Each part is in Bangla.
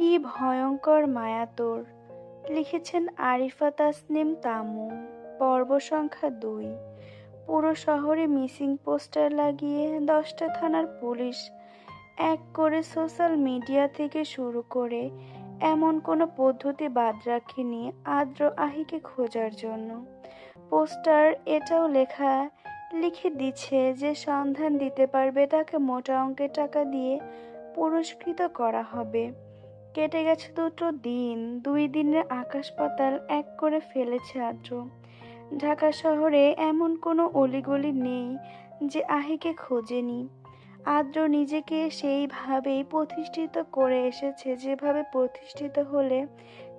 কি ভয়ঙ্কর মায়া তোর। লিখেছেন আরিফা তাসনিম তামু। পর্ব সংখ্যা ২। পুরো শহরে মিসিং পোস্টার লাগিয়ে ১০টা থানার পুলিশ এক করে সোশ্যাল মিডিয়া থেকে শুরু করে এমন কোনো পদ্ধতি বাদ রাখেনি আদ্র আহিকে খোঁজার জন্য। পোস্টার এটাও লিখে দিচ্ছে যে সন্ধান দিতে পারবে তাকে মোটা অঙ্কের টাকা দিয়ে পুরস্কৃত করা হবে। কেটে গেছে ২টো দিন। ২ দিনের আকাশ পাতাল এক করে ফেলেছে আদ্র। ঢাকা শহরে এমন কোনো অলিগলি নেই যে আহিকে খোঁজেনি। আদ্র নিজেকে সেইভাবেই প্রতিষ্ঠিত করে এসেছে যেভাবে প্রতিষ্ঠিত হলে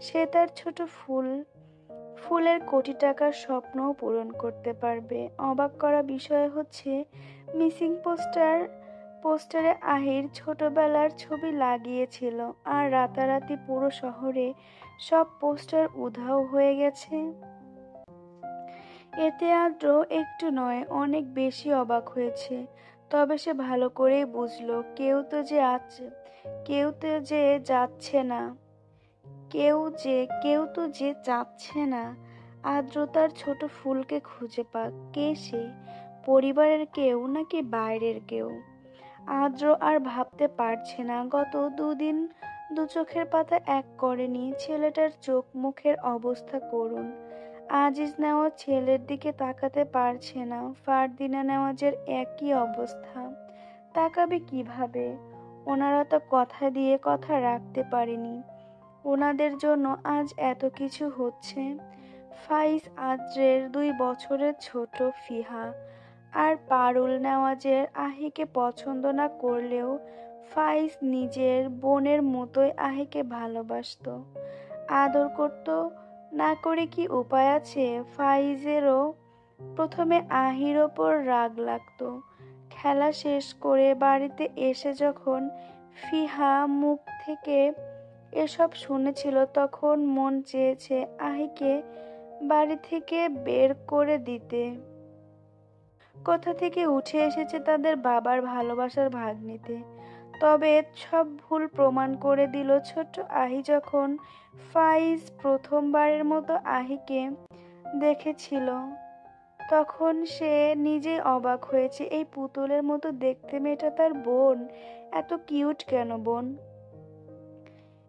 সে তার ছোট ফুলের কোটি টাকার স্বপ্নও পূরণ করতে পারবে। অবাক করা বিষয় হচ্ছে মিসিং পোস্টারে আহির ছোটবেলার ছবি লাগিয়েছিল, আর রাতারাতি পুরো শহরে সব পোস্টার উধাও হয়ে গেছে। এতে আদ্র একটু নয়, অনেক বেশি অবাক হয়েছে। তবে সে ভালো করেই বুঝলো কেউ তো যে যাচ্ছে না কেউ তো যে চাচ্ছে না আদ্র তার ছোট ফুলকে খুঁজে পাক। কে সে? পরিবারের কেউ নাকি বাইরের কেউ? আদ্র আর ভাবতে পারছে না। গত ২ দিন দু চোখের পাতা এক করেনি। ছেলেটার চোখ মুখের অবস্থা করুণ। আজিজ নেওয়া ছেলের দিকে তাকাতে পারছে না। ফারদিনা নেওয়াজের একই অবস্থা। তাকাবে কিভাবে? ওনারা তো কথা দিয়ে কথা রাখতে পারেনি। ওনাদের জন্য আজ এত কিছু হচ্ছে। ফাইজ আদ্রের ২ বছরের ছোট ফিহা আর পারুল নেওয়াজের আহিকে পছন্দ না করলেও ফাইজ নিজের বোনের মতোই আহিকে ভালোবাসতো, আদর করত। না করে কি উপায় আছে? ফাইজেরও প্রথমে আহির ওপর রাগ লাগতো। খেলা শেষ করে বাড়িতে এসে যখন ফিহা মুখ থেকে এসব শুনেছিল তখন মন চেয়েছে আহিকে বাড়ি থেকে বের করে দিতে। কোথা থেকে উঠে এসেছে তাদের বাবার ভালোবাসার ভাগ নিতে। তবে সব ভুল প্রমাণ করে দিল ছোট্ট আহি যখন ফাইজ প্রথমবারের মতো আহিকে দেখেছিল। তখন সে নিজেই অবাক হয়েছে, এই পুতুলের মতো দেখতে মেয়েটা তার বোন। এত কিউট কেন বোন?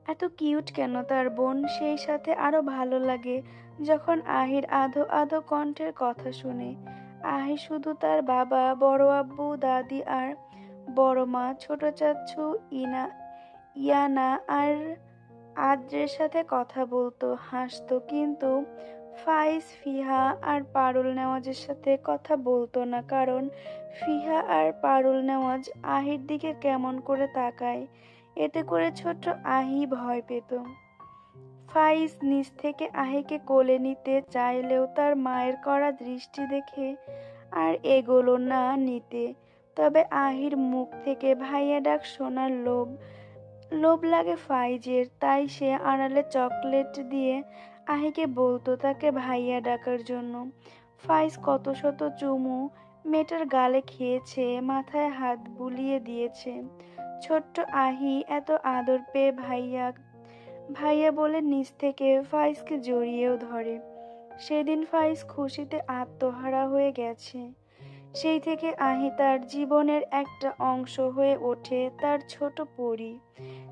এত কিউট কেন তার বোন? সেই সাথে আরো ভালো লাগে যখন আহির আধো আধো কণ্ঠের কথা শুনে। আহি শুধু তার বাবা, বড় আব্বু, দাদি আর বড় মা, ছোট চাচ্ছু ইয়ানা আর আদ্রের সাথে কথা বলতো, হাসতো, কিন্তু ফাইজ, ফিহা আর পারুল নেওয়াজের সাথে কথা বলতো না। কারণ ফিহা আর পারুল নেওয়াজ আহির দিকে কেমন করে তাকায়, এতে করে ছোট্ট আহি ভয় পেত। ফাইজ নিজ থেকে আহিকে কোলে নিতে চাইলেও তার মায়ের কড়া দৃষ্টি দেখে আর এগোলো না নিতে। তবে আহির মুখ থেকে ভাইয়া ডাক শোনার লোভ লাগে ফাইজের, তাই সে আড়ালে চকলেট দিয়ে আহিকে বলতো তাকে ভাইয়া ডাকার জন্য। ফাইজ কত শত চুমু মেয়েটার গালে খেয়েছে, মাথায় হাত বুলিয়ে দিয়েছে। ছোট্ট আহি এত আদর পেয়ে ভাইয়া ভাইয়া বলে নিজ থেকে ফাইজকে জড়িয়েও ধরে। সেদিন ফাইজ খুশিতে আত্মহারা হয়ে গেছে। সেই থেকে আহি তার জীবনের একটা অংশ হয়ে ওঠে, তার ছোট পরী।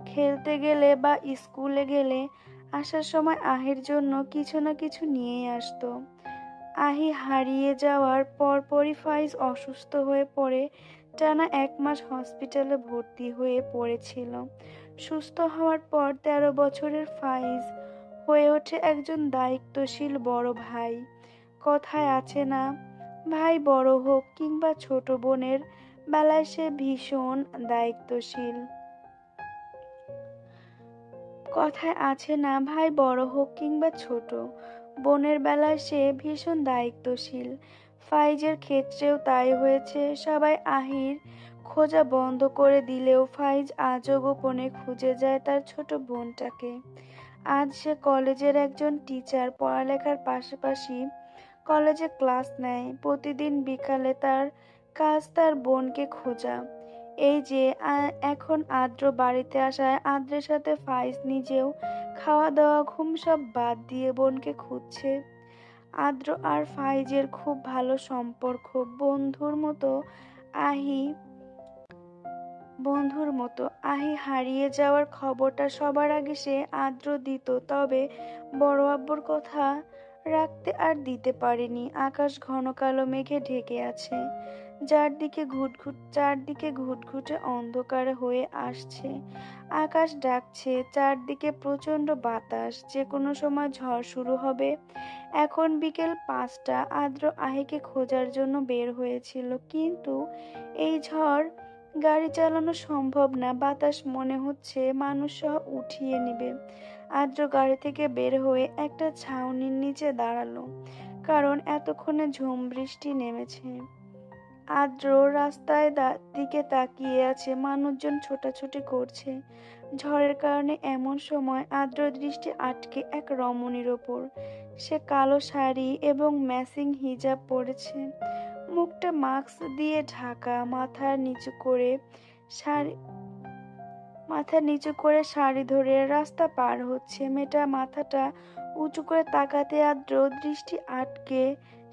খেলতে গেলে বা স্কুলে গেলে আসার সময় আহির জন্য কিছু না কিছু নিয়েই আসতো। আহি হারিয়ে যাওয়ার পরপরই ফাইজ অসুস্থ হয়ে পড়ে। টানা ১ মাস হসপিটালে ভর্তি হয়ে পড়েছিল। সুস্থ হওয়ার পর ১৩ বছরের ফাইজ হয়ে ওঠে একজন দায়িত্বশীল বড় ভাই। কথায় আছে না, ভাই বড় হোক কিংবা ছোট, বোনের বেলায় সে ভীষণ দায়িত্বশীল। কথায় আছে না, ভাই বড় হোক কিংবা ছোট, বোনের বেলায় সে ভীষণ দায়িত্বশীল। ফাইজের ক্ষেত্রেও তাই হয়েছে। সবাই আহির খোঁজা বন্ধ করে দিলেও ফাইজ আজও গোপনে খুঁজে যায় তার ছোট বোনটাকে। আজ সে কলেজের একজন টিচার, পড়ালেখার পাশাপাশি কলেজে ক্লাস নেয়। প্রতিদিন বিকালে তার কাজ তার বোনকে খোঁজা। এই যে এখন আদ্র বাড়িতে আসায় আদ্রের সাথে ফাইজ নিজেও খাওয়া দাওয়া ঘুম সব বাদ দিয়ে বোনকে খুঁজছে। আদ্র আর ফাইজের খুব ভালো সম্পর্ক, আহি আহি হারিয়ে যাওয়ার খবরটা সবার আগে সে আদ্র দিত, তবে বড় আব্বুর কথা রাখতে আর দিতে পারেনি। আকাশ ঘন কালো মেঘে ঢেকে আছে, চারদিকে ঘুটঘুটে অন্ধকার হয়ে আসছে। আকাশ ডাকছে, চারদিকে প্রচন্ড বাতাস, যে কোনো সময় ঝড় শুরু হবে। এখন বিকেল 5টা। আদ্র আহিকে খোঁজার জন্য বের হয়েছিল, কিন্তু এই ঝড় গাড়ি চালানো সম্ভব না। বাতাস মনে হচ্ছে মানুষ সহ উঠিয়ে নেবে। আদ্র গাড়ি থেকে বের হয়ে একটা ছাউনির নিচে দাঁড়ালো, কারণ এতক্ষণে ঝুম বৃষ্টি নেমেছে। আদ্র রাস্তায় দিকে তাকিয়ে আছে, মানুষজন ছোটাছুটি করছে। ঝড়ের কারণে এমন সময় আদ্র দৃষ্টি আটকে এক রমণীর ওপর। সে কালো শাড়ি এবং ম্যাচিং হিজাব পরেছে, মুখটা মাস্ক দিয়ে ঢাকা, মাথা নিচু করে শাড়ি ধরে রাস্তা পার হচ্ছে। মেয়েটা মাথাটা উঁচু করে তাকাতে আদ্র দৃষ্টি আটকে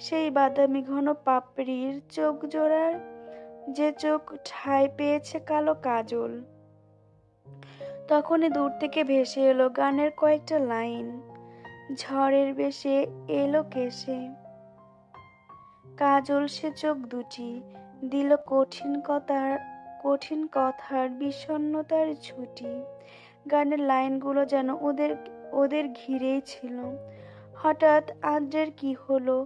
সেই বাদামি ঘন পাপড়ির চোখ জোড়ার, যে চোখ ঠাঁই পেয়েছে কালো কাজল। তখনই দূর থেকে ভেসে এলো গানের কয়েকটা লাইন। ঝড়ের বেশে এলো কেসে, কাজল সে চোখ দুটি, দিল কঠিন কথার বিষণ্ণতার ছুটি। গানের লাইনগুলো যেন ওদের ঘিরেই ছিল। হঠাৎ আদ্রের কি হলো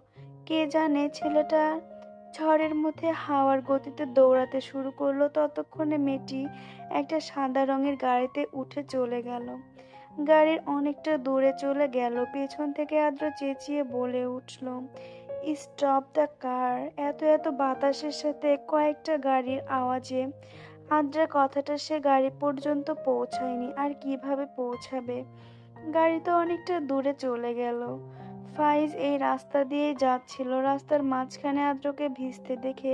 কে জানে, ছেলেটা ঝড়ের মধ্যে হাওয়ার গতিতে দৌড়াতে শুরু করলো। ততক্ষণে মেয়েটি একটা সাদা রঙের গাড়িতে উঠে চলে গেল। গাড়ির অনেকটা দূরে চলে গেল। পেছন থেকে আদ্র চেঁচিয়ে বলে উঠল, স্টপ দ্য কার। এত বাতাসের সাথে কয়েকটা গাড়ির আওয়াজে আদ্রার কথাটা সে গাড়ি পর্যন্ত পৌঁছায়নি। আর কিভাবে পৌঁছাবে, গাড়ি তো অনেকটা দূরে চলে গেল। ফাইজ এই রাস্তা দিয়েই যাচ্ছিল। রাস্তার মাঝখানে আদ্রকে ভিজতে দেখে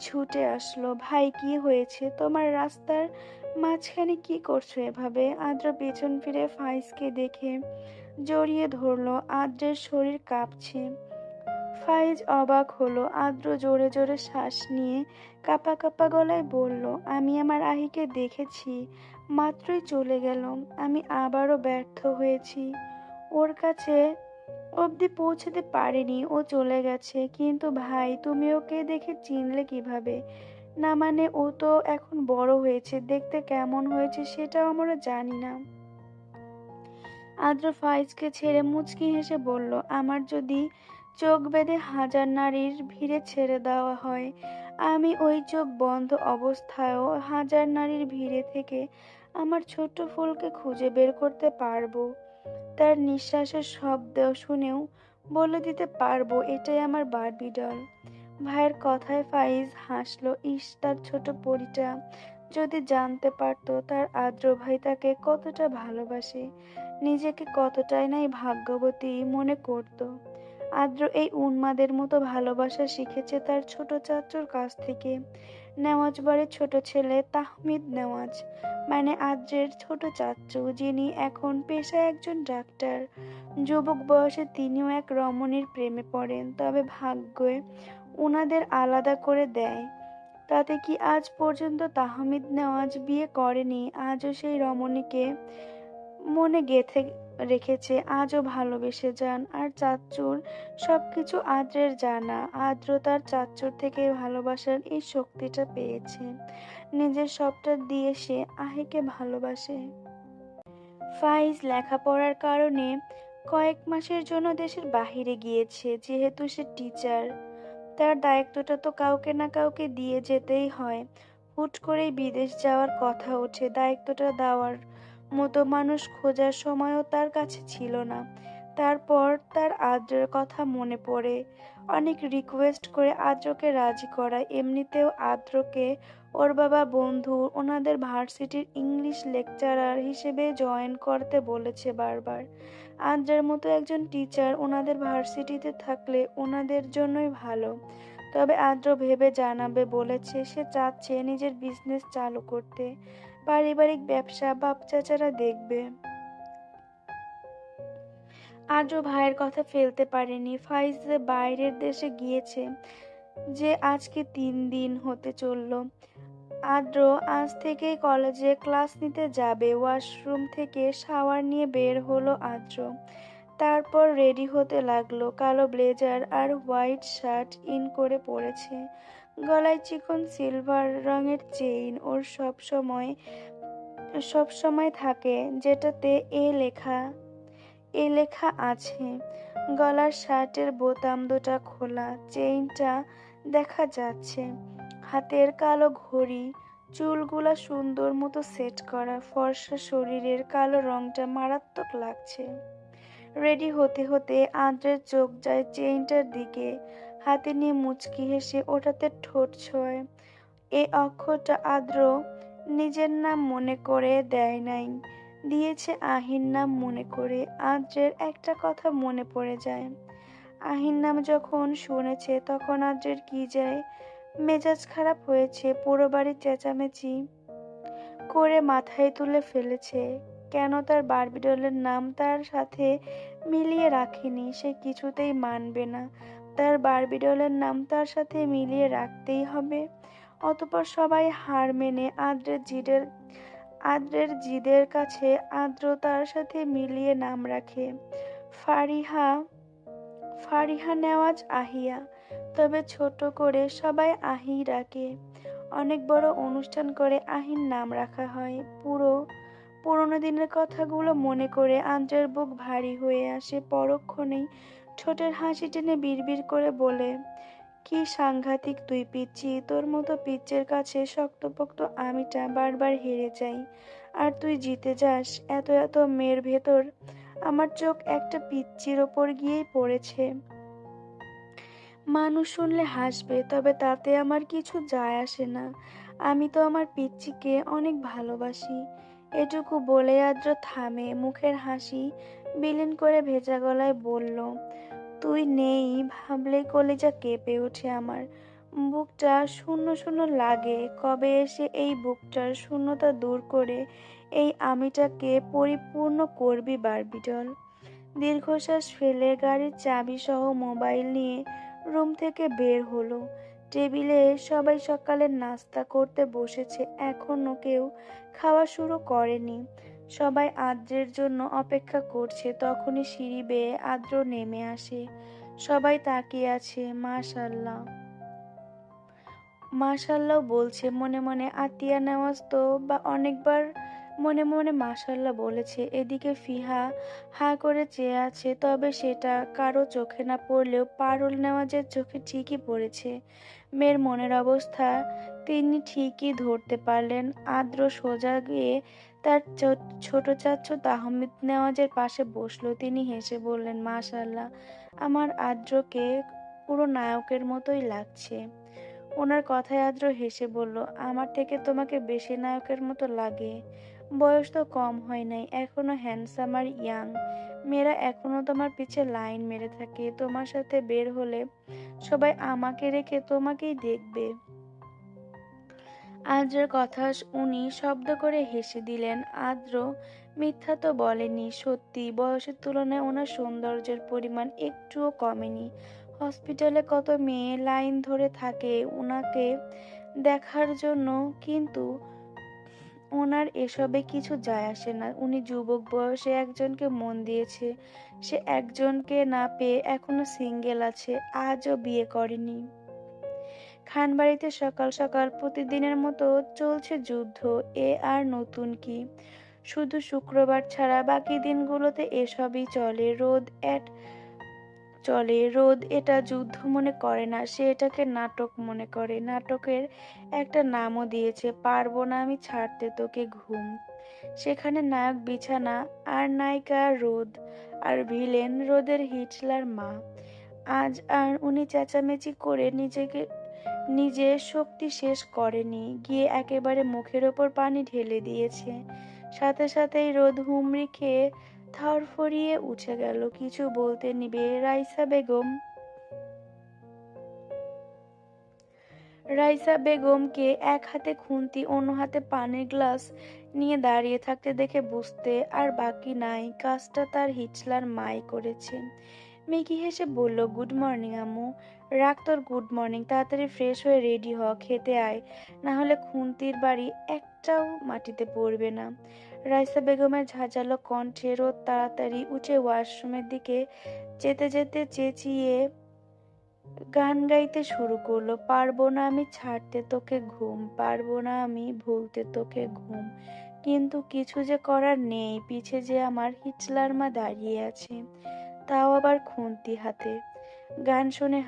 ছুটে আসলো। ভাই, কি হয়েছে তোমার? রাস্তার মাঝখানে কি করছো এভাবে? আদ্র পেছন ফিরে ফাইজকে দেখে জড়িয়ে ধরলো। আদ্রের শরীর কাঁপছে। ফাইজ অবাক হলো। আদ্র জোরে জোরে শ্বাস নিয়ে কাঁপা কাঁপা গলায় বলল, আমি আমার আহিকে দেখেছি, মাত্রই চলে গেল। আমি আবারও ব্যর্থ হয়েছি, ওর কাছে অবধি পৌঁছাতে পারিনি, ও চলে গেছে। কিন্তু ভাই, তুমি ওকে দেখে চিনলে কিভাবে? না মানে, ও তো এখন বড় হয়েছে, দেখতে কেমন হয়েছে সেটাও আমরা জানি না। আদ্র ফাইজকে ছেড়ে মুচকি হেসে বলল, আমার যদি চোখ বেঁধে হাজার নারীর ভিড়ে ছেড়ে দেওয়া হয়, আমি ওই চোখ বন্ধ অবস্থায়ও হাজার নারীর ভিড়ে থেকে আমার ছোট্ট ফুলকে খুঁজে বের করতে পারবো। তার নিঃশ্বাসের শব্দ শুনেও বলে দিতে পারবো এটাই আমার বারবি ডল। ভাইয়ের কথায় ফাইজ হাসলো। ইস, তার ছোট পরীটা যদি জানতে পারতো তার আদ্র ভাই তাকে কতটা ভালোবাসে, নিজেকে কতটাই নাই ভাগ্যবতী মনে করত। আদ্র এই উন্মাদের মতো ভালোবাসা শিখেছে তার ছোট চাচুর কাছ থেকে। নেওয়াজ বাড়ির ছোট ছেলে তাহমিদ নেওয়াজ, মানে আদ্রের ছোট চাচু, যিনি এখন পেশায় একজন ডাক্তার। যুবক বয়সে তিনিও এক রমণীর প্রেমে পড়েন, তবে ভাগ্যে উনাদের আলাদা করে দেয়। তাতে কি আজ পর্যন্ত তাহমিদ নেওয়াজ বিয়ে করেনি। আজও সেই রমণীকে মনে গেঁথে রেখেছে, আজও ভালোবেসে যান। আর চাচ্চুর সবকিছু আদ্রের জানা। আদ্র তার চাচ্চুর থেকে ভালোবাসার এই শক্তিটা পেয়েছে। নিজের সবটা দিয়ে সে আহিকে ভালোবাসে। ফাইজ লেখাপড়ার কারণে কয়েক মাসের জন্য দেশের বাহিরে গিয়েছে। যেহেতু সে টিচার, তার দায়িত্বটা তো কাউকে না কাউকে দিয়ে যেতেই হয়। হুট করেই বিদেশ যাওয়ার কথা ওঠে। দায়িত্বটা দেওয়ার মতো মানুষ খোঁজার সময়ও তার কাছে ছিল না। তারপর তার আদ্রের কথা মনে পড়ে। অনেক রিকোয়েস্ট করে আদ্রকে রাজি করায়। এমনিতেও আদ্রকে ওর বাবা বন্ধু ওনাদের ভার্সিটির ইংলিশ লেকচারার হিসেবে জয়েন করতে বলেছে বারবার। আদ্রের মতো একজন টিচার ওনাদের ভার্সিটিতে থাকলে ওনাদের জন্যই ভালো। তবে আদ্র ভেবে জানাবে বলেছে। সে চাচ্ছে নিজের বিজনেস চালু করতে, পারিবারিক ব্যবসা বাপ চাচারা দেখবে। আদ্র ভাইয়ের কথা ফেলতে পারেনি। ফাইজ যে বাইরের দেশে গিয়েছে, যে আজকে 3 দিন হতে চলল। আদ্র আজ থেকেই কলেজে ক্লাস নিতে যাবে। ওয়াশরুম থেকে শাওয়ার নিয়ে বের হলো আদ্র। তারপর রেডি হতে লাগলো। কালো ব্লেজার আর হোয়াইট শার্ট ইন করে পরেছে। গলায় চিকন সিলভার রঙের চেইন ওর সব সময় থাকে, যেটাতে এ লেখা আছে। গলার শার্টের বোতাম দুটা খোলা, চেইনটা দেখা যাচ্ছে। হাতের কালো ঘড়ি, চুলগুলা সুন্দর মতো সেট করা, ফর্সা শরীরের কালো রংটা মারাত্মক লাগছে। রেডি হতে হতে আদ্রের চোখ যায় চেইনটার দিকে। হাতে নিয়ে মুচকি হেসে ওটাতে ঠোঁট ছোঁয়। এই অক্ষরটা আদ্র নিজের নাম মনে করে দেয় নাই, দিয়েছে আহির নাম মনে করে। আদ্রের একটা কথা মনে পড়ে যায়। আহির নাম যখন শুনেছে তখন আদ্রের কি যায় মেজাজ খারাপ হয়েছে। পুরো বাড়ি চেঁচামেচি করে মাথায় তুলে ফেলেছে। কেন তার বারবি ডলের নাম তার সাথে মিলিয়ে রাখেনি, সে কিছুতেই মানবে না। তার বারবি ডলের নাম তার সাথে মিলিয়ে রাখতেই হবে। অতঃপর সবাই হার মেনে আদ্রের জিদের কাছে আদ্র তার সাথে মিলিয়ে নাম রাখে। ফারিহা ফারিহা নেওয়াজ আহিয়া। তবে ছোট করে সবাই আহি ডাকে। অনেক বড় অনুষ্ঠান করে আহির নাম রাখা হয়। পুরোনো দিনের কথাগুলো মনে করে আদ্রের বুক ভারী হয়ে আসে। পরক্ষণেই ঠোঁটের হাসি টেনে বিড়বিড় করে বলে, কি সাংঘাতিক তুই পিচ্চি! তোর মতো পিচ্চের কাছে শক্তপোক্ত আমিটা বারবার হেরে যাই, আর তুই জিতে যাস। এত এত মেয়ের ভেতর আমার চোখ একটা পিচ্চির ওপর গিয়েই পড়েছে। মানুষ শুনলে হাসবে, তবে তাতে আমার কিছু যায় আসে না। আমি তো আমার পিচ্চিকে অনেক ভালোবাসি। এটুকু বলে আদ্র থামে। মুখের হাসি বিলীন করে ভেজা গলায় বলল, তুই নেই ভাবলেই কলিজা কেঁপে ওঠে আমার। বুকটা শূন্য শূন্য লাগে। কবে এসে এই বুকটার শূন্যতা দূর করে এই আমিটাকে পরিপূর্ণ করবি বারবি ডল? দীর্ঘশ্বাস ফেলে গাড়ির চাবি সহ মোবাইল নিয়ে রুম থেকে বের হলো। টেবিলে সবাই সকালের নাস্তা করতে বসেছে। এখনো কেউ খাওয়া শুরু করেনি। সবাই আদ্রের জন্য অপেক্ষা করছে। তখনই সিঁড়ি বেয়ে আদ্র নেমে আসে। সবাই তাকিয়ে আছে। মাশাআল্লাহ মাশাআল্লাহ বলছে মনে মনে। আতিয়া নেওয়াজ তো বা অনেকবার মনে মনে মাশাআল্লাহ বলেছে। এদিকে ফিহা হা করে চেয়ে আছে। তবে সেটা কারো চোখে না পড়লেও পারুল নেওয়াজের চোখে ঠিকই পড়েছে। মেয়ের মনের অবস্থা তিনি ঠিকই ধরতে পারলেন। আদ্র সোজা গিয়ে তার ছোট চাচ্চু তাহমিদ নেওয়াজের পাশে বসলো। তিনি হেসে বললেন, মাশাআল্লাহ, আমার আদ্রকে পুরো নায়কের মতোই লাগছে। ওনার কথায় আদ্র হেসে বলল, আমার থেকে তোমাকে বেশি নায়কের মতো লাগে। বয়স তো কম হয় নাই, এখনো হ্যান্ডসাম আর ইয়াং। মেয়েরা এখনো তোমার পিছে লাইন মেরে থাকে। তোমার সাথে বের হলে সবাই আমাকে রেখে তোমাকেই দেখবে। আদ্রের কথা উনি শব্দ করে হেসে দিলেন। আদ্র মিথ্যা তো বলেনি, সত্যি বয়সের তুলনায় ওনার সৌন্দর্যের পরিমাণ একটুও কমেনি। হসপিটালে কত মেয়ে লাইন ধরে থাকে ওনাকে দেখার জন্য, কিন্তু ওনার এসবে কিছু যায় আসে না। উনি যুবক বয়সে একজনকে মন দিয়েছে। সে একজনকে না পেয়ে এখনো সিঙ্গেল আছে, আজও বিয়ে করেনি। খানবাড়িতে সকাল সকাল প্রতিদিনের মতো চলছে যুদ্ধ। এ আর নতুন কি? শুধু শুক্রবার ছাড়া বাকি দিনগুলোতে এসবই চলে। রোদ এটা যুদ্ধ মনে করে না, সে এটাকে নাটক মনে করে। নাটকের একটা নামও দিয়েছে, পারবো না আমি ছাড়তে তোকে ঘুম। সেখানে নায়ক বিছানা আর নায়িকা রোদ, আর ভিলেন রোদের হিটলার মা। আজ আর উনি চেঁচামেচি করে নিজের শক্তি শেষ করেনি, গিয়ে একেবারে মুখের ওপর পানি ঢেলে দিয়েছে। সাথে সাথেই রোদ হুমড়ি খেয়ে ধরফরিয়ে উঠে গেল। কিছু বলতে নিবে রাইসা বেগম রাইসা বেগমকে এক হাতে খুন্তি অন্য হাতে পানির গ্লাস নিয়ে দাঁড়িয়ে থাকতে দেখে বুঝতে আর বাকি নাই কাজটা তার হিচলার মাই করেছে। মিকি হেসে বলল, গুড মর্নিং আম্মু। রাখ তোর গুড মর্নিং, তাড়াতাড়ি ফ্রেশ হয়ে রেডি হ, খেতে আয়, না হলে খুন্তির বাড়ি একটাও মাটিতে পড়বে না। রাইসা বেগমের ঝাঁঝালো কণ্ঠে রোদ তাড়াতাড়ি উঠে ওয়াশরুমের দিকে যেতে যেতে চেঁচিয়ে গান গাইতে শুরু করলো, পারবো না আমি ছাড়তে তোকে ঘুম, পারবো না আমি ভুলতে তোকে ঘুম, কিন্তু কিছু যে করার নেই, পিছে যে আমার হিচলার মা দাঁড়িয়ে আছে, তাও আবার খুন্তি হাতে। গান শুনে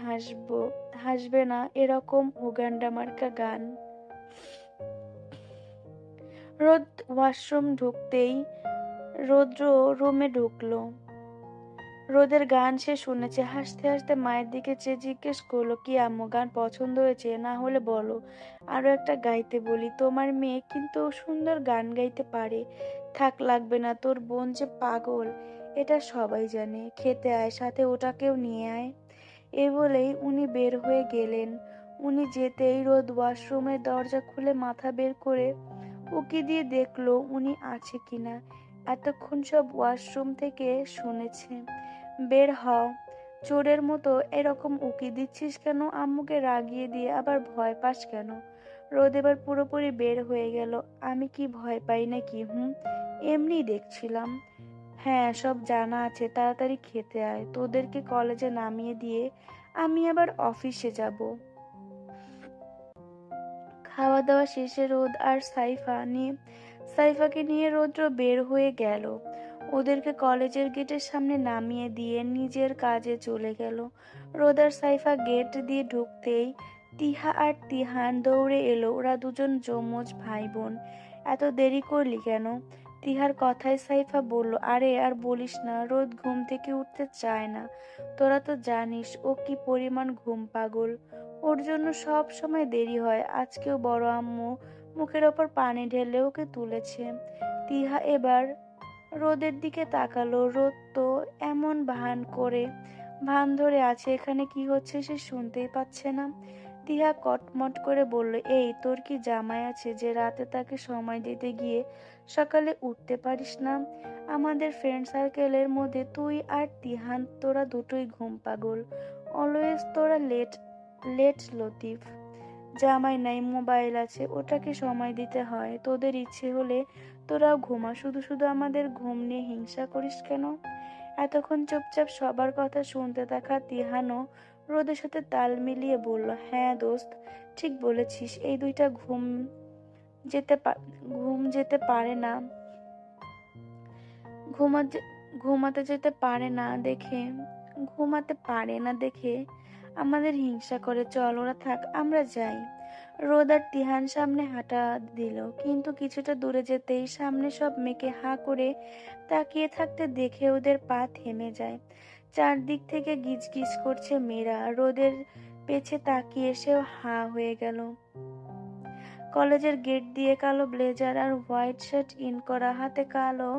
হাসবে না এরকম উগান্ডা মার্কা গান। রোদ ওয়াশরুম ঢুকতেই রৌদ্র রুমে ঢুকলো। রোদের গান সে শুনেছে। হাসতে হাসতে মায়ের দিকে চেয়ে জিজ্ঞেস করলো, কি আম্মু, গান পছন্দ হয়েছে? না হলে বলো, আরো একটা গাইতে বলি। তোমার মেয়ে কিন্তু সুন্দর গান গাইতে পারে। থাক, লাগবে না, তোর বোন যে পাগল এটা সবাই জানে। খেতে আয়, সাথে ওটাকেও নিয়ে আয়। এ বলেই উনি বের হয়ে গেলেন। উনি যেতেই রোদ ওয়াশরুমের দরজা খুলে মাথা বের করে উকি দিয়ে দেখলো উনি আছে কিনা। এতক্ষণ সব ওয়াশরুম থেকে শুনেছে। বের হও, চোরের মতো এরকম উকি দিচ্ছিস কেন? আম্মুকে রাগিয়ে দিয়ে আবার ভয় পাস কেন? রোদ এবার পুরোপুরি বের হয়ে গেল। আমি কি ভয় পাই নাকি? এমনি দেখছিলাম। হ্যাঁ, সব জানা আছে, তাড়াতাড়ি খেতে আয়, তোদেরকে কলেজে নামিয়ে দিয়ে আমি আবার অফিসে যাব। খাওয়া দাওয়া শেষে রোদ আর সাইফাকে নিয়ে রৌদ্র বের হয়ে গেল। ওদেরকে কলেজের গেটের সামনে নামিয়ে দিয়ে নিজের কাজে চলে গেল। রোদ আর সাইফা গেট দিয়ে ঢুকতেই তিহা আর তিহান দৌড়ে এলো। ওরা দুজন যমজ ভাই বোন। এত দেরি করলি কেন? তিহার কথায় সাইফা বলল, আরে আর বলিস না, রোদ ঘুম থেকে উঠতে চায় না। তোরা তো জানিস ও কি পরিমাণ ঘুম পাগল। ওর জন্য সব সময় দেরি হয়। আজকেও বড় আম্মু মুখের ওপর পানি ঢেলে ওকে তুলেছে। তিহা এবার রোদের দিকে তাকালো। রোদ তো এমন ভান ধরে আছে, এখানে কি হচ্ছে সে শুনতেই পাচ্ছে না। তিহা কটমট করে বলল, এই তোর কি জামাই আছে যে রাতে তাকে সময় দিতে গিয়ে সকালে উঠতে পারিস না? আমাদের ফ্রেন্ড সার্কেলের মধ্যে তুই আর তিহান, তোরা দুটোই ঘুম পাগল। অলওয়েজ তোরা লেট লেট লতিফ। জামাই নাই, মোবাইল আছে, ওটাকে সময় দিতে হয়। তোদের ইচ্ছে হলে তোরাও ঘুমা, শুধু শুধু আমাদের ঘুম নিয়ে হিংসা করিস কেন? এতক্ষণ চুপচাপ সবার কথা শুনতে থাকা তিহানও রোদের সাথে তাল মিলিয়ে বলল, হ্যাঁ দোস্ত, ঠিক বলেছিস। এই দুইটা যেতে ঘুম যেতে পারে না, ঘুমাতে ঘুমাতে যেতে পারে না দেখে ঘুমাতে পারে না দেখে আমাদের হিংসা করে। চল, ওরা থাক, আমরা যাই। রোদ আর তিহান সামনে হাঁটা দিল, কিন্তু কিছুটা দূরে যেতেই সামনে সব মেয়েকে হাঁ করে তাকিয়ে থাকতে দেখে ওদের পা থেমে যায়। চারদিক থেকে গিজগিজ করছে মেয়েরা। রোদের পেছে তাকিয়ে সেও হাঁ হয়ে গেল। কলেজের গেট দিয়ে কালো ব্লেজার আর হোয়াইট শার্ট ইন করা, হাতে কালো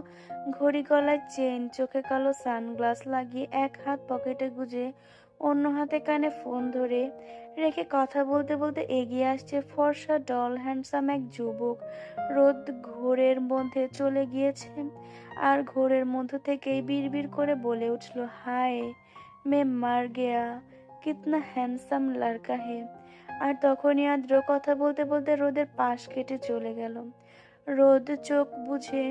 ঘড়ি, গলায় চেন, চোখে কালো সানগ্লাস লাগিয়ে এক হাত পকেটে গুজে অন্য হাতে কানে ফোন ধরে রেখে কথা বলতে বলতে এগিয়ে আসছে ফর্সা ডল হ্যান্ডসাম এক যুবক। রোদ ঘোরের মধ্যে চলে গিয়েছে আর ঘোরের মধ্য থেকেই বিড়বিড় করে বলে উঠল, হায় মে মার গেয়া, কিতনা হ্যান্ডসাম লড়কা হে। আর তখনই আদ্র কথা বলতে বলতে রোদের পাশ কেটে চলে গেল। রোদ চোখ বুঝে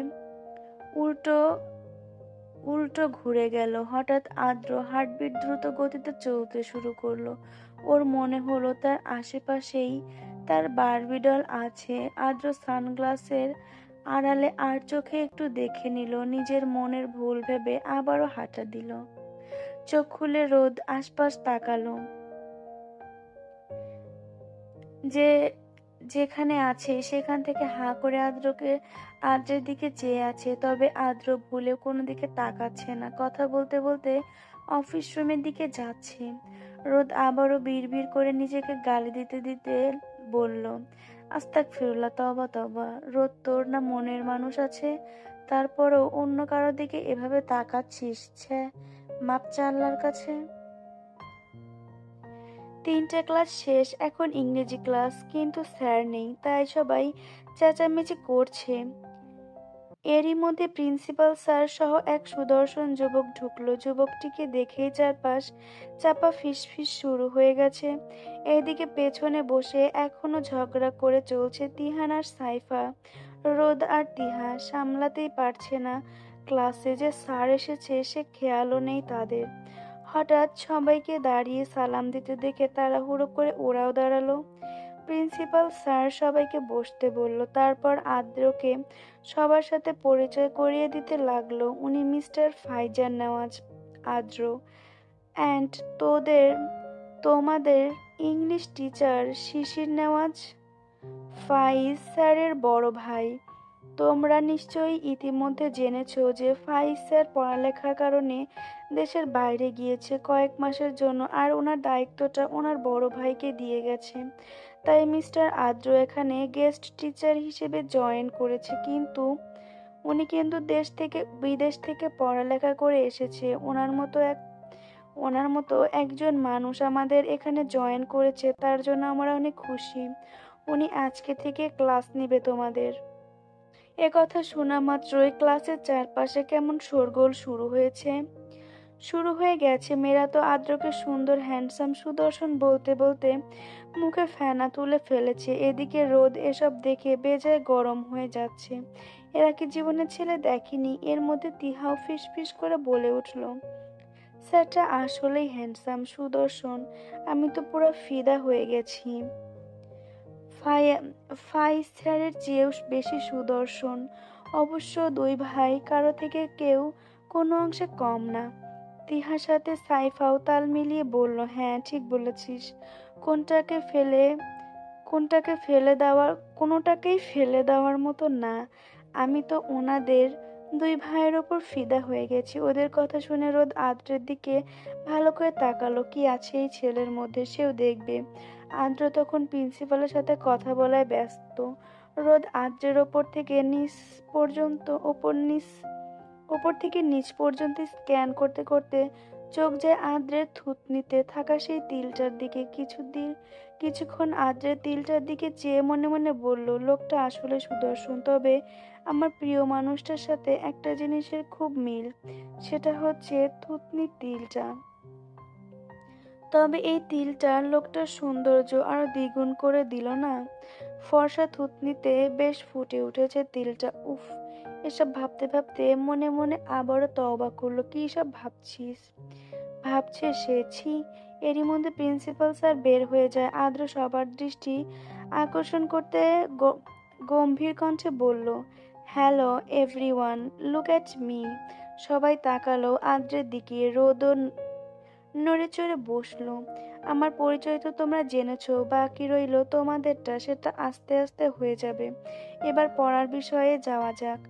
উল্টো উল্টো ঘুরে গেল। হঠাৎ আদ্র হার্টবিট দ্রুত গতিতে চলতে শুরু করলো। ওর মনে হলো তার আশেপাশেই তার বারবি ডল আছে। আদ্র সানগ্লাসের আড়ালে আর চোখে একটু দেখে নিল। নিজের মনের ভুল ভেবে আবারও হাঁটা দিল। চোখ খুলে রোদ আশপাশ তাকালো। যে যেখানে আছে সেখান থেকে হাঁ করে আদ্রের দিকে চেয়ে আছে, তবে আদ্র ভুলেও কোনো দিকে তাকাচ্ছে না। কথা বলতে বলতে অফিস রুমের দিকে যাচ্ছে। রোদ আবারও বিড়বিড় করে নিজেকে গালি দিতে দিতে বলল, আস্তাগফিরুল্লাহ, তওবা তওবা। রোদ, তোর না মনের মানুষ আছে, তারপরও অন্য কারোর দিকে এভাবে তাকাচ্ছিস? মাপ চা আল্লাহর কাছে। 3টা ক্লাস শেষ, এখন ইংরেজি ক্লাস, কিন্তু স্যার নেই, তাই সবাই চেঁচামেচি করছে। এরই মধ্যে প্রিন্সিপাল স্যার সহ এক সুদর্শন যুবক ঢুকলো। যুবকটিকে দেখেই চারপাশ চাপা ফিসফিস শুরু হয়ে গেছে। এদিকে পেছনে বসে এখনো ঝগড়া করে চলছে তিহান আর সাইফা। রোদ আর তিহা সামলাতেই পারছে না, ক্লাসে যে স্যার এসেছে সে খেয়ালও নেই তাদের। হঠাৎ সবাইকে দাঁড়িয়ে সালাম দিতে দেখে তাড়াহুড়ো করে ওরাও দাঁড়ালো। প্রিন্সিপাল স্যার সবাইকে বসতে বলল, তারপর আদ্রকে সবার সাথে পরিচয় করিয়ে দিতে লাগলো। উনি মিস্টার ফাইজান নেওয়াজ আদ্র, অ্যান্ড তোমাদের ইংলিশ টিচার শিশির নেওয়াজ, ফাইজ স্যারের বড় ভাই। তোমরা নিশ্চয়ই ইতিমধ্যে জেনেছো যে ফাইজ স্যার পড়ালেখার কারণে দেশের বাইরে গিয়েছে কয়েক মাসের জন্য, আর ওনার দায়িত্বটা ওনার বড় ভাইকে দিয়ে গেছে। তাই মিস্টার আদ্র এখানে গেস্ট টিচার হিসেবে জয়েন করেছে। উনি কিন্তু বিদেশ থেকে পড়ালেখা করে এসেছে। ওনার মতো একজন মানুষ আমাদের এখানে জয়েন করেছে, তার জন্য আমরা অনেক খুশি। উনি আজকে থেকে ক্লাস নিবে তোমাদের। একথা শোনা মাত্রই ক্লাসের চারপাশে কেমন শোরগোল শুরু হয়ে গেছে। মেয়েরা তো আদ্রকে সুন্দর, হ্যান্ডসাম, সুদর্শন বলতে বলতে মুখে ফেনা তুলে ফেলেছে। এদিকে রোদ এসব দেখে বেজায় গরম হয়ে যাচ্ছে। এরা কি জীবনে ছেলে দেখেনি? এর মধ্যে তিহাও ফিসফিস করে বলে উঠল, স্যারটা আসলেই হ্যান্ডসাম, সুদর্শন, আমি তো পুরো ফিদা হয়ে গেছি। ফাইজ স্যারের চেয়েও বেশি সুদর্শন। অবশ্য দুই ভাই কারো থেকে কেউ কোনো অংশে কম না। তিহার সাথে সাইফাও তাল মিলিয়ে বলল, হ্যাঁ ঠিক বলেছিস, কোনটাকে ফেলে কোনোটাকেই ফেলে দেওয়ার মতো না। আমি তো ওনাদের দুই ভাইয়ের ওপর ফিদা হয়ে গেছি। ওদের কথা শুনে রোদ আদ্রের দিকে ভালো করে তাকালো, কি আছে এই ছেলের মধ্যে, সেও দেখবে। আদ্র তখন প্রিন্সিপালের সাথে কথা বলায় ব্যস্ত। রোদ আদ্রের ওপর থেকে নিচ পর্যন্ত স্ক্যান করতে করতে চোখ যায় আদ্রের থুতনিতে থাকা সেই তিলটার দিকে। কিছুক্ষণ আদ্রের তিলটার দিকে চেয়ে মনে মনে বলল, লোকটা আসলে সুদর্শন, তবে আমার প্রিয় মানুষটার সাথে একটা জিনিসের খুব মিল, সেটা হচ্ছে থুতনির তিলটা। তবে এই তিলটা লোকটার সৌন্দর্য আরো দ্বিগুণ করে দিল না। ফর্সা থুতনিতে বেশ ফুটে উঠেছে তিলটা। উফ, এসব ভাবতে ভাবতে মনে মনে আবারও তওবা করলো, কি সব ভাবছে সে। ছি। এরই মধ্যে প্রিন্সিপাল স্যার বের হয়ে যায়। আদ্র সবার দৃষ্টি আকর্ষণ করতে গম্ভীর কণ্ঠে বলল, hello everyone, look at me. সবাই তাকালো আদ্রের দিকে। রোদন নড়ে চড়ে বসলো। আমার পরিচয় তো তোমরা জেনেছো, বাকি রইল তোমাদেরটা, সেটা আস্তে আস্তে হয়ে যাবে। এবার পড়ার বিষয়ে যাওয়া যাক।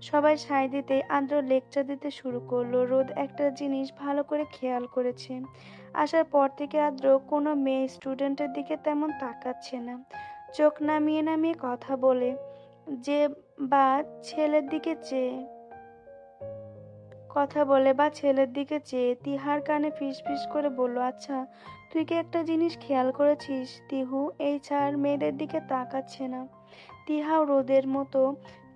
সবাই সায় দিতে আদ্র লেকচার দিতে শুরু করলো। রোদ একটা জিনিস ভালো করে খেয়াল করেছে, আসার পর থেকে আদ্র কোনো মেয়ে স্টুডেন্টের দিকে তেমন তাকাচ্ছে না। চোখ নামিয়ে নামিয়ে কথা বলে, যে বা ছেলের দিকে চেয়ে তিহার কানে ফিসফিস করে বলল, আচ্ছা তুই কি একটা জিনিস খেয়াল করেছিস তিহু, এই ছাড় মেয়েদের দিকে তাকাচ্ছে না। তিহাও রোদের মতো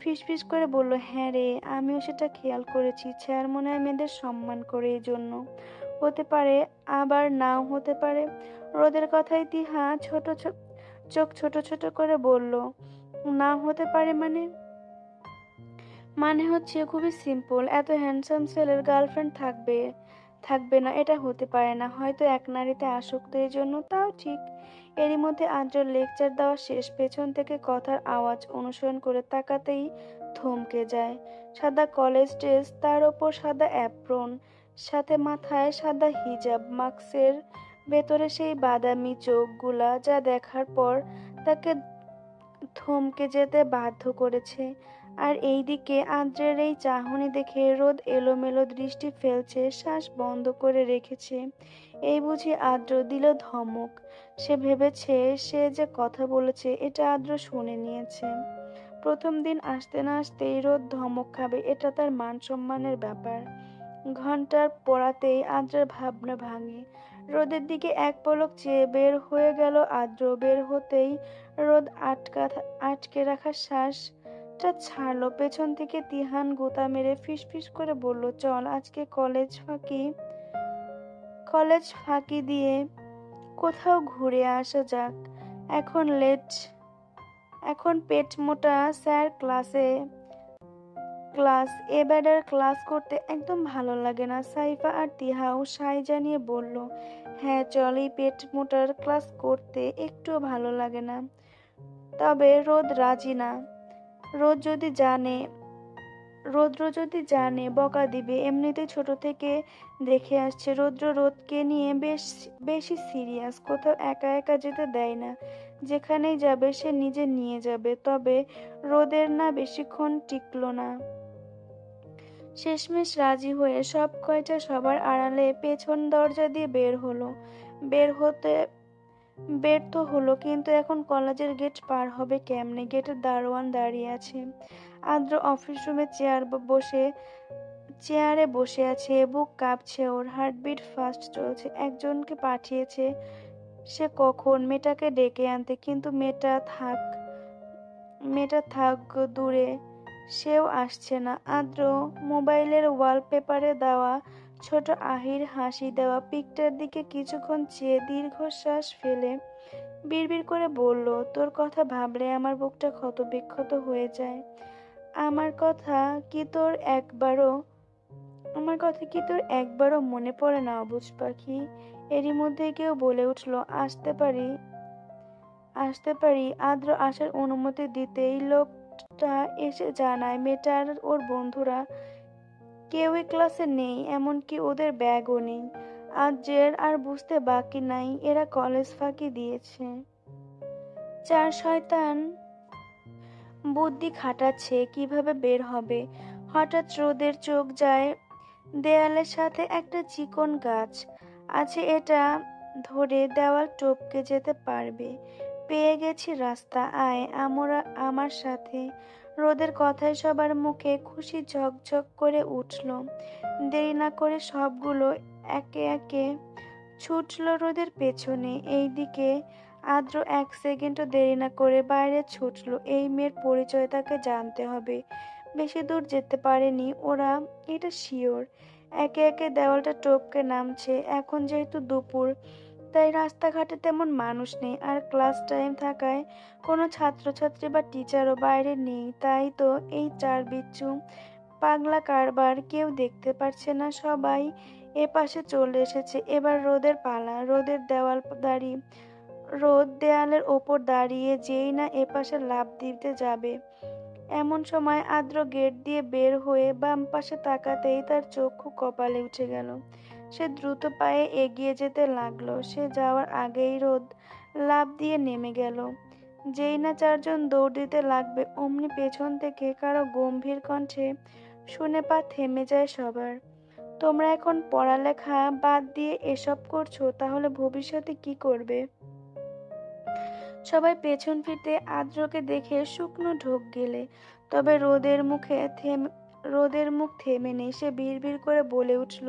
ফিসফিস করে বলল, হ্যাঁ রে, আমিও সেটা খেয়াল করেছি। স্যার মনে হয় মেয়েদের সম্মান করে, এই জন্য। হতে পারে, আবার নাও হতে পারে। রোদের কথায় তিহা চোখ ছোট ছোট করে বলল, না হতে পারে মানে? মানে হচ্ছে খুবই সিম্পল, এত হ্যান্ডসাম ছেলের গার্লফ্রেন্ড থাকবে না, এটা হতে পারে না। হয়তো এক নারীতে আসক্ত, এই জন্য। তাও ঠিক। এরই মধ্যে আদ্র লেকচার দেওয়া শেষ। পেছন থেকে কথার আওয়াজ অনুসরণ করে তাকাতেই থমকে যায়। সাদা কলেজ ড্রেস, তার ওপর সাদা অ্যাপ্রন, সাথে মাথায় সাদা হিজাব, মাস্কের ভেতরে সেই বাদামি চোখগুলা, যা দেখার পর তাকে থমকে যেতে বাধ্য করেছে। আর এইদিকে আদ্রের এই চাহনি দেখে রোদ এলোমেলো দৃষ্টি ফেলছে, শ্বাস বন্ধ করে রেখেছে। এই বুঝি আদ্র দিল ধমক। সে ভেবেছে সে যে কথা বলেছে এটা আদ্র শুনে নিয়েছে। প্রথম দিন আসতে না আসতেই রোদ ধমক খাবে, এটা তার মান সম্মানের ব্যাপার। ঘন্টার পড়াতেই আদ্রের ভাবনা ভাঙে। রোদের দিকে এক পলক চেয়ে বের হয়ে গেল আদ্র। বের হতেই রোদ আটকে রাখা শ্বাসটা ছাড়লো। পেছন থেকে তিহান গোতা মেরে ফিসফিস করে বলল, চল আজকে কলেজ ফাঁকি দিয়ে কোথাও ঘুরে আসা যাক। এখন এখন পেট মোটা স্যার ক্লাস এবার আর ক্লাস করতে একদম ভালো লাগে না। সাইফা আর তিহাও সাই জানিয়ে বলল, হ্যাঁ চল, এই পেট মোটার ক্লাস করতে একটুও ভালো লাগে না। তবে রোদ রাজি না। রোদ যদি জানে রৌদ্র যদি জানে বকা দিবে। এমনিতেই ছোট থেকে দেখে আসছে রোদকে নিয়ে বেশি সিরিয়াস। কোথাও একা একা যেতে দেয় না। যেখানেই যাবে সে নিজে নিয়ে যাবে। তবে রোদের না বেশিক্ষণ টিকলো না। শেষমেশ রাজি হয়ে সব কয়টা সবার আড়ালে পেছন দরজা দিয়ে বের তো হলো, কিন্তু এখন কলেজের গেট পার হবে কেমনে? গেটের দারোয়ান দাঁড়িয়ে আছে। আদ্র অফিস রুমে চেয়ারে বসে আছে। বুক কাঁপছে ওর, হার্টবিট ফাস্ট চলছে। একজনকে পাঠিয়েছে সে কখন মেয়েটাকে ডেকে আনতে, কিন্তু মেয়েটা থাক দূরে, সেও আসছে না। আদ্র মোবাইলের ওয়ালপেপারে দেওয়া ছোট আহির হাসি দেওয়া পিকটার দিকে কিছুক্ষণ চেয়ে দীর্ঘশ্বাস ফেলে বিড়বিড় করে বলল, তোর কথা ভাবলে আমার বুকটা ক্ষতবিক্ষত হয়ে যায়। আমার কথা কি তোর একবারও মনে পড়ে না অবুঝ পাখি? এরই মধ্যে কেউ বলে উঠল, আসতে পারি। আদ্র আসার অনুমতি দিতেই লোকটা এসে জানায় মেয়েটা আর ওর বন্ধুরা কেউই ক্লাসে নেই, এমনকি ওদের ব্যাগও নেই। আদ্রের আর বুঝতে বাকি নাই এরা কলেজ ফাঁকি দিয়েছে। চার শয়তান বুদ্ধি খাটাচ্ছে কিভাবে বের হবে। হঠাৎ রোদের চোখ যায় দেয়ালের সাথে একটা চিকন গাছ আছে, এটা ধরে দেওয়াল টপকে যেতে পারবে। পেয়ে গেছি রাস্তা, আয় আমার সাথে। রোদের কথায় সবার মুখে খুশি ঝকঝক করে উঠল। দেরি না করে সবগুলো একে একে ছুটল রোদের পেছনে। এইদিকে আদ্র এক সেকেন্ডও দেরি না করে বাইরে ছুটল। এই মেয়ের পরিচয় তাকে জানতে হবে। বেশি দূর যেতে পারেনি ওরা, এটা শিওর। একে একে দেওয়ালটা টপকে নামছে। এখন যেহেতু দুপুর, তাই রাস্তাঘাটে তেমন মানুষ নেই, আর ক্লাস টাইম থাকায় কোনো ছাত্রছাত্রী বা টিচারও বাইরে নেই। তাই তো এই চার বিচ্ছু পাগলা কারবার কেউ দেখতে পারছে না। সবাই এপাশে চলে এসেছে। এবার রোদের পালা। রোদ দেয়ালের ওপর দাঁড়িয়ে যেই না এপাশে লাফ দিতে যাবে, এমন সময় আদ্র গেট দিয়ে বের হয়ে বাম পাশে তাকাতেই তার চক্ষু কপালে উঠে গেল। সে দ্রুত পায়ে এগিয়ে যেতে লাগলো। সে যাওয়ার আগেই রোদ লাফ দিয়ে নেমে গেল। যেই না চারজন দৌড় দিতে লাগবে, অমনি পেছন থেকে কারো গম্ভীর কণ্ঠে শুনে পা থেমে যায় সবার। তোমরা এখন পড়ালেখা বাদ দিয়ে এসব করছো, তাহলে ভবিষ্যতে কি করবে? সবাই পেছন ফিরতে আদ্রকে দেখে শুকনো ঢোক গেলে। তবে রোদের মুখ থেমে নেই। সে বিড়বিড় করে বলে উঠল,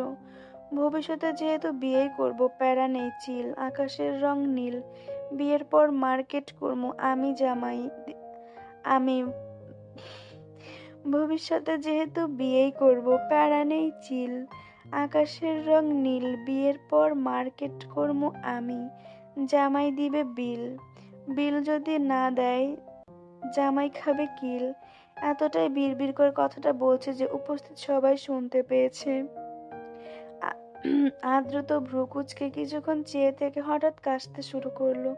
ভবিষ্যতে যেহেতু বিয়েই করব, প্যারা নেই, চিল। আকাশের রং নীল। বিয়ের পর মার্কেট করবো আমি ভবিষ্যতে যেহেতু বিয়েই করব, প্যারা নেই, চিল। আকাশের রং নীল। বিয়ের পর মার্কেট করবো আমি, জামাই দিবে বিল। বিল যদি না দেয় জামাই খাবে কিল। এতটাই বিড়বিড় করে কথাটা বলছে যে উপস্থিত সবাই শুনতে পেয়েছে। আদ্র তো ভ্রু কুঁচকে কিছুক্ষণ চেয়ে থেকে হঠাৎ কাশতে শুরু করলো।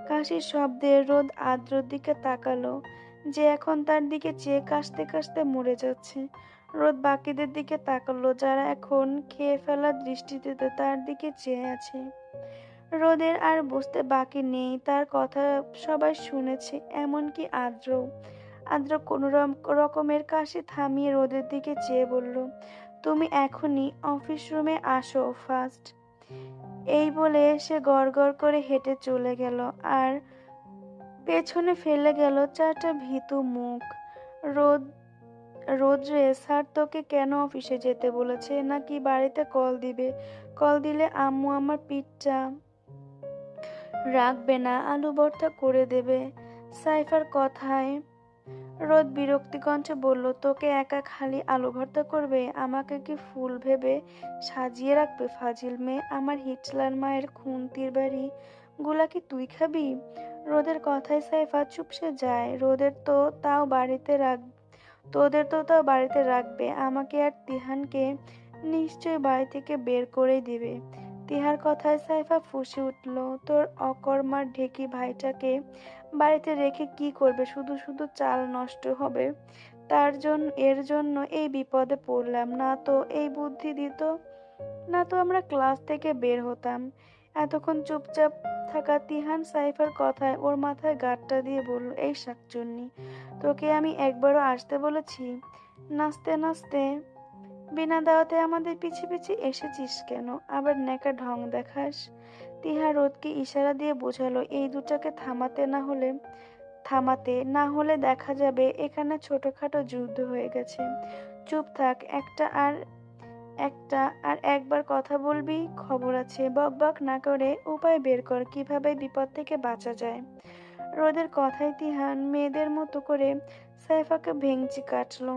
কাশির শব্দে রোদ আদ্রর দিকে তাকালো, যে এখন তার দিকে চেয়ে কাশতে কাশতে মরে যাচ্ছে। রোদ বাকিদের দিকে তাকালো, যারা এখন খেয়ে ফেলা দৃষ্টিতে তার দিকে চেয়ে আছে। রোদের আর বুঝতে বাকি নেই তার কথা সবাই শুনেছে, এমনকি আদ্র কোনো রকমের কাশি থামিয়ে রোদের দিকে চেয়ে বলল, তুমি এখনই অফিস রুমে আসো ফার্স্ট। এই বলে সে গড়গড় করে হেঁটে চলে গেল, আর পেছনে ফেলে গেল চারটা ভীতু মুখ। রোদ রোদ রে, স্যার তোকে কেন অফিসে যেতে বলেছে? নাকি বাড়িতে কল দিবে? কল দিলে আম্মু আমার পিঠটা রাখবে না, আলু ভর্তা করে দেবে। সাইফার কথায় রোদ বিরক্তি কণ্ঠে বলল, তোকে একা খালি আলু ভর্তা করবে? আমাকে কি ফুল ভেবে সাজিয়ে রাখবে? ফাজিল মেয়ে, আমার হিটলার মায়ের খুন্তির বাড়ি গুলা কি তুই খাবি? রোদের কথায় সাইফা চুপসে যায়। তোদের তো তাও বাড়িতে রাখবে, আমাকে আর তিহানকে নিশ্চয়ই বাড়ি থেকে বের করেই দিবে। তিহার কথায় সাইফা ফুঁসে উঠল, তোর অকর্মার ঢেকি ভাইটাকে বাড়িতে রেখে কি করবে? শুধু শুধু চাল নষ্ট হবে। এর জন্য এই বিপদে পড়লাম। না তো এই বুদ্ধি দিত, না তো আমরা ক্লাস থেকে বের হতাম। এতক্ষণ চুপচাপ থাকা তিহান সাইফার কথায় ওর মাথায় গাঁটটা দিয়ে বলল, এই শাকচুন্নি, তোকে আমি একবারও আসতে বলেছি? নাচতে নাচতে বিনা দাওয়াতে আমাদের পিছে পিছে এসেছিস কেন? আবার নেকা ঢং দেখাস। তিহা রোদকে ইশারা দিয়ে বোঝালো, এই দুটাকে থামাতে না হলে দেখা যাবে এখানে ছোটখাটো যুদ্ধ হয়ে গেছে। চুপ থাক, একটা আর একবার কথা বলবি, খবর আছে। বকবক না করে উপায় বের কর, কিভাবে বিপদ থেকে বাঁচা যায়। রোদের কথায় তিহান মেয়েদের মতো করে সাইফাকে ভেঙচি কাটলো।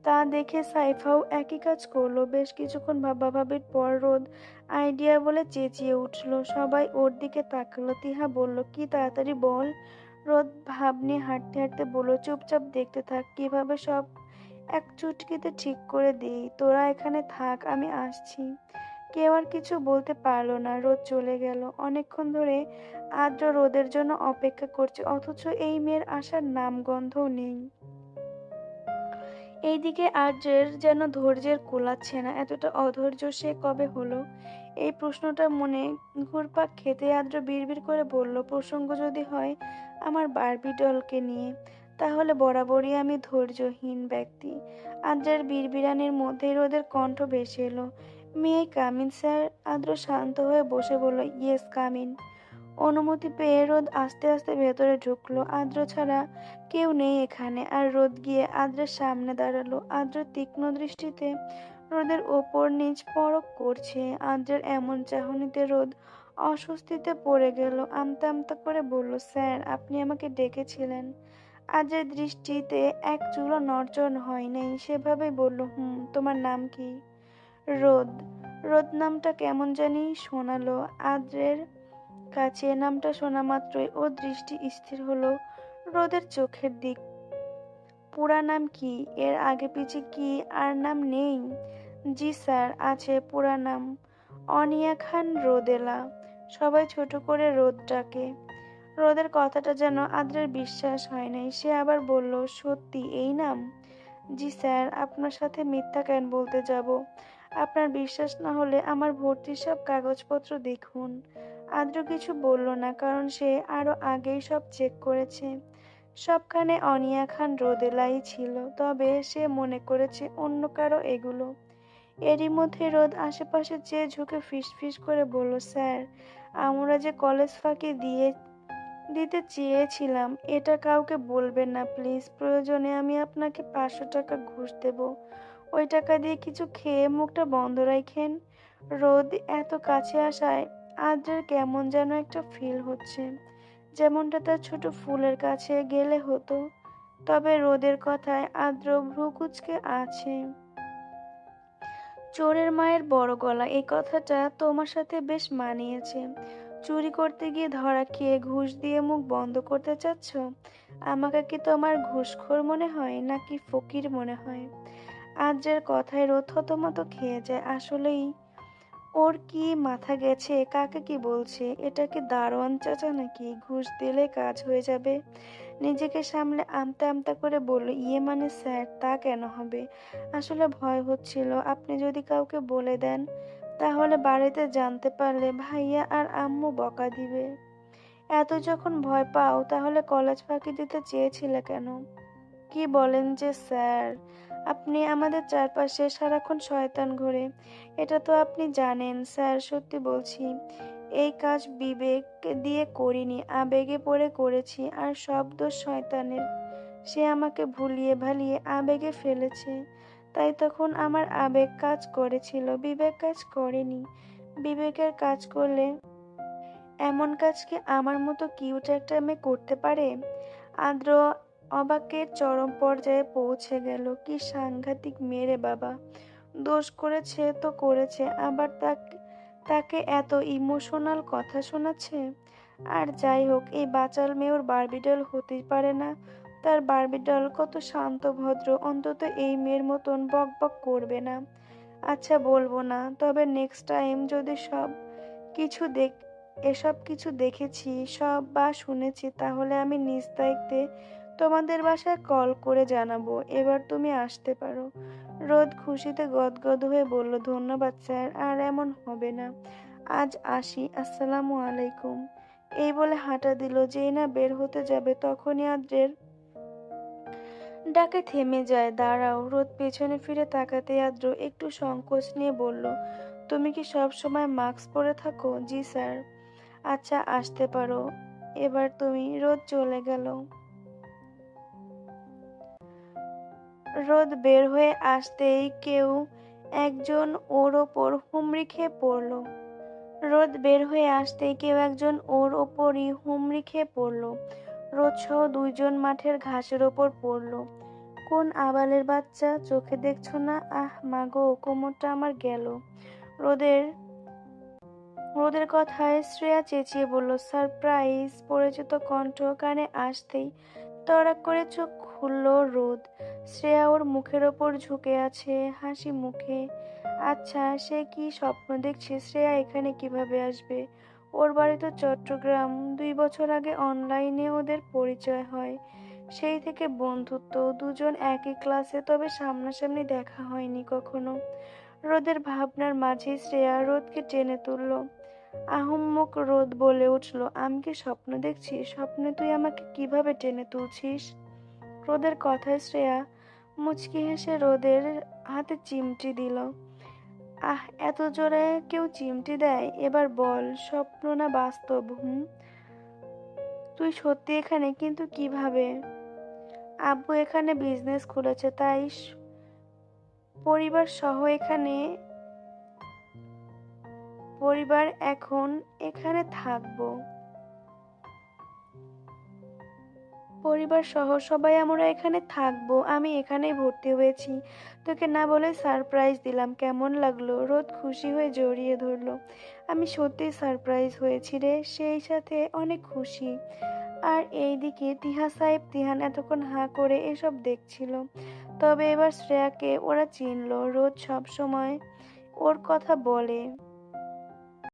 তা দেখে সাইফাও একই কাজ করলো। বেশ কিছুক্ষণ ভাবাভাবির পর রোদ আইডিয়া বলে চেঁচিয়ে উঠল। সবাই ওর দিকে তাকালো। তিহা বলল, কি, তাড়াতাড়ি বল। রোদ ভাব নিয়ে হাঁটতে হাঁটতে বলল, চুপচাপ দেখতে থাক, কিভাবে সব এক চুটকিতে ঠিক করে দিই। তোরা এখানে থাক, আমি আসছি। কেউ আর কিছু বলতে পারলো না। রোদ চলে গেল। অনেকক্ষণ ধরে আদ্র রোদের জন্য অপেক্ষা করছে, অথচ এই মেয়ের আসার নামগন্ধও নেই। এইদিকে আর্যের যেন ধৈর্যের কুলাচ্ছে না। এতটা অধৈর্য সে কবে হলো? এই প্রশ্নটা মনে ঘুরপাক খেতে আদ্র বিড়বিড় করে বলল, প্রসঙ্গ যদি হয় আমার বারবি ডলকে নিয়ে, তাহলে বরাবরই আমি ধৈর্যহীন ব্যক্তি। আদ্রের বিড়বিড়ানির মধ্যেই রোদের কণ্ঠ ভেসে এলো, মেয়ে কামিন স্যার। আদ্র শান্ত হয়ে বসে বলল, ইয়েস কামিন। অনুমতি পেয়ে রোদ আস্তে আস্তে ভেতরে ঢুকলো। আদ্র ছাড়া কেউ নেই এখানে। আর রোদ গিয়ে আদ্রের সামনে দাঁড়ালো। আদ্র তীক্ষ্ণ দৃষ্টিতে রোদের ওপর নিচ পরখ করছে। আদ্রের এমন চাহনিতে রোদ অস্বস্তিতে পড়ে গেল। আমতা আমতা করে বলল, স্যার, আপনি আমাকে ডেকেছিলেন? আদ্রের দৃষ্টিতে এক চুলও নড়চড় হয় নাই। সেভাবেই বলল, তোমার নাম কি? রোদ। রোদ নামটা কেমন জানি শোনালো আদ্রের কাছে। নামটা শোনা মাত্রই ওর দৃষ্টি স্থির হলো রোদের চোখের দিক। পুরা নাম কি? এর আগে পিছে কি আর নাম নেই? জি স্যার, আছে, পুরা নাম অনিয়া খান রোদেলা। সবাই ছোট করে রোদ ডাকে। রোদের কথাটা যেন আদ্রের বিশ্বাস হয় নাই। সে আবার বলল, সত্যি এই নাম? জি স্যার, আপনার সাথে মিথ্যা কেন বলতে যাব? আপনার বিশ্বাস না হলে আমার ভর্তির সব কাগজপত্র দেখুন। আদ্র কিছু বলল না, কারণ সে আরো আগেই সব চেক করেছে। সবখানে অনিয়া খান রোদেলাই ছিল, তবে সে মনে করেছে অন্য কারো এগুলো। এরই মধ্যে রোদ আশেপাশে চেয়ে ঝুঁকে ফিসফিস করে বলল, স্যার, আমরা যে কলেজ ফাঁকি দিতে চেয়েছিলাম, এটা কাউকে বলবেন না প্লিজ। প্রয়োজনে আমি আপনাকে 500 টাকা ঘুষ দেব। ওই টাকা দিয়ে কিছু খেয়ে মুখটা বন্ধ রাখেন। রোদ এত কাছে আসায় আদ্রের কেমন যেন একটা ফিল হচ্ছে, যেমনটা তার ছোট ফুলের কাছে গেলে হতো। তবে রোদের কথায় আদ্র ভ্রু কুঁচকে আছে। চোরের মায়ের বড় গলা, এই কথাটা তোমার সাথে বেশ মানিয়েছে। চুরি করতে গিয়ে ধরা খেয়ে ঘুষ দিয়ে মুখ বন্ধ করতে চাচ্ছ? আমাকে কি তোমার ঘুষখোর মনে হয় নাকি ফকির মনে হয়? আদ্রের কথায় রোদ থতমত খেয়ে যায়। আসলেই ওর কি মাথা গেছে? কাকে কি বলছে? এটা কি দারোয়ান চাচা নাকি? ঘুষ দিলে কাজ হয়ে যাবে। নিজেকে সামলে আমতা আমতা করে বলল, ইয়ে মানে স্যার, তা কেন হবে? আসলে ভয় হচ্ছিল, আপনি যদি কাউকে বলে দেন তাহলে বাড়িতে জানতে পারলে ভাইয়া আর আম্মু বকা দিবে। এত যখন ভয় পাও তাহলে কলেজ ফাঁকি দিতে চেয়েছিলে কেন? কি বলেন যে স্যার, আপনি আমাদের চারপাশে সারাক্ষণ শয়তান ঘোরে, এটা তো আপনি জানেন। স্যার, সত্যি বলছি, এই কাজ বিবেক দিয়ে করিনি, আবেগে পড়ে করেছি। আর সব দোষ শয়তানের। সে আমাকে ভুলিয়ে ভালিয়ে আবেগে ফেলেছে। তাই তখন আমার আবেগ কাজ করেছিল, বিবেক কাজ করেনি। বিবেকের কাজ করলে এমন কাজ কি আমার মতো কিউট একটা মেয়ে করতে পারে? আদ্র অবাকের চরম পর্যায়ে পৌঁছে গেল। কি সাংঘাতিক মেরে বাবা! দোষ করেছে তো করেছে, আবার তাকে এত ইমোশনাল কথা শোনাচ্ছে। আর যাই হোক, এই বাচাল মেয়র বারবিডল হতেই পারে না। তার বারবিডল কত শান্ত ভদ্র, অন্তত এই মেয়ের মতন বক বক করবে না। আচ্ছা, বলবো না, তবে নেক্সট টাইম যদি কিছু দেখ এসব কিছু দেখেছি সব বা শুনেছি, তাহলে আমি নিজ দায়িত্বে তোমাদের বাসায় কল করে জানাবো। এবার তুমি আসতে পারো। রোদ খুশিতে গদগদ হয়ে বলল, ধন্যবাদ স্যার, আর এমন হবে না। আজ আসি, আসসালামু আলাইকুম। এই বলে হাঁটা দিল। যেই না বের হতে যাবে তখনই আদ্রের ডাকে থেমে যায়। দাঁড়াও। রোদ পেছনে ফিরে তাকাতে আদ্র একটু সংকোচ নিয়ে বলল, তুমি কি সব সময় মাস্ক পরে থাকো? জি স্যার। আচ্ছা, আসতে পারো এবার তুমি। রোদ চলে গেল। রোদ বের হয়ে আসতেই কেউ একজন ওর ওপর হুমড়ি খেয়ে পড়ল। রোদ সহ দুইজন মাঠের ঘাসের ওপর পড়ল। কোন আবালের বাচ্চা, চোখে দেখছো না? আহ মাগো, কোমরটা আমার গেল। রোদের রোদের কথায় শ্রেয়া চেঁচিয়ে বলল, সারপ্রাইজ! পরিচিত কণ্ঠ কানে আসতেই তড়াক করে চোখ খুলল রোদ। শ্রেয়া ওর মুখের ওপর ঝুঁকে আছে, হাসি মুখে। আচ্ছা, সে কি স্বপ্ন দেখছে? শ্রেয়া এখানে কিভাবে আসবে? ওর বাড়ি তো চট্টগ্রাম। 2 বছর আগে অনলাইনে ওদের পরিচয় হয়, সেই থেকে বন্ধুত্ব। দুজন একই ক্লাসে, তবে সামনাসামনি দেখা হয়নি কখনো। রোদের ভাবনার মাঝেই শ্রেয়া রোদকে টেনে তুলল। আহম্মক রোদ বলে উঠল, আমি কি স্বপ্ন দেখছি? স্বপ্নে তুই আমাকে কিভাবে টেনে তুলছিস? রোদের কথায় শ্রেয়া মুচকি হেসে রোদের হাতে চিমটি দিল। আহ, এত জোরে কেউ চিমটি দেয়? এবার বল, স্বপ্ন না বাস্তব? তুই সত্যি এখানে? কিন্তু কিভাবে? আব্বু এখানে বিজনেস খুলেছে, তাই পরিবার সহ এখানে পরিবার এখন এখানে থাকবো। পরিবার সহ সবাই আমরা এখানে থাকবো। আমি এখানেই ভর্তি হয়েছি। তোকে না বলে সারপ্রাইজ দিলাম, কেমন লাগলো? রোদ খুশি হয়ে জড়িয়ে ধরলো। আমি সত্যিই সারপ্রাইজ হয়েছি রে, সেই সাথে অনেক খুশি। আর এইদিকে তিহান এতক্ষণ হাঁ করে এসব দেখছিল। তবে এবার শ্রেয়াকে ওরা চিনল। রোদ সব সময় ওর কথা বলে।